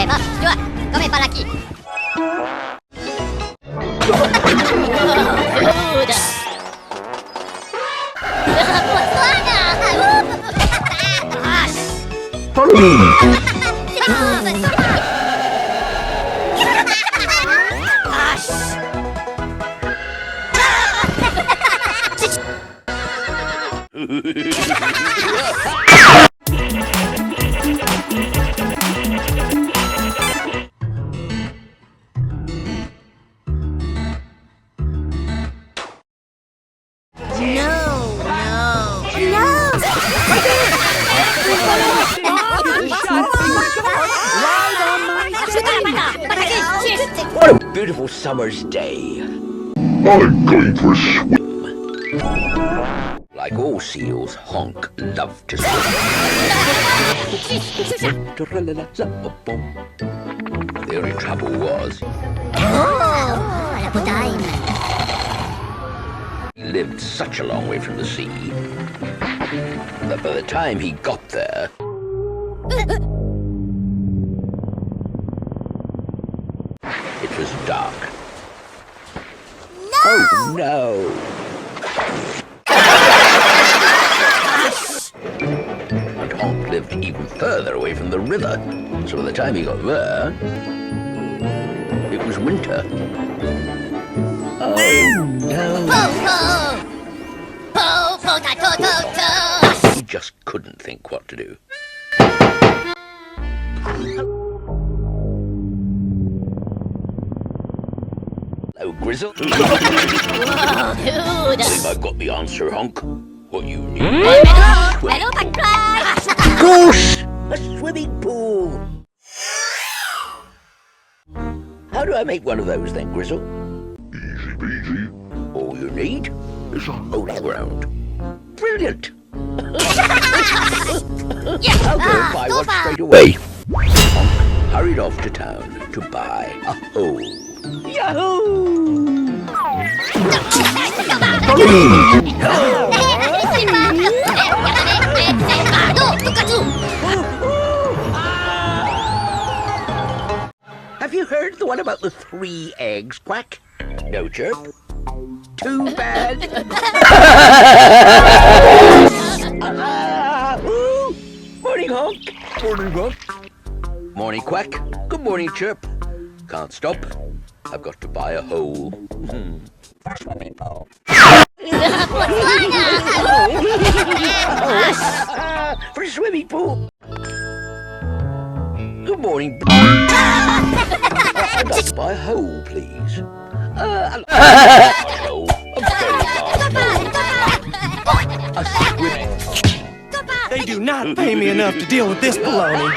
Yo, come para aquí. Follow me. What a beautiful summer's day. I'm going for a swim. Like all seals, Honk loved to swim. The only trouble was, he lived such a long way from the sea that by the time he got there, it was dark. No! Oh no! And Honk lived even further away from the river, so by the time he got there, it was winter. Oh no! He just couldn't think what to do. Hello, Grizzle. Whoa, dude. I think I've got the answer, Honk. What you need? Hello, Goose! A swimming pool! How do I make one of those then, Grizzle? Easy peasy. All you need is a hole ground. Brilliant! I'll go and buy one straight away. Honk hurried off to town to buy a hole. Yahoo! Have you heard the one about the 3 eggs, Quack? No, Chirp. Too bad. Morning, Honk. Morning, Honk. Morning, Quack. Good morning, Chirp. Can't stop. I've got to buy a hole. For swimming pool. For a swimming pool. Good morning. I'd like to buy a hole, please. No, a very large hole. A swimming. They do not pay me enough to deal with this baloney.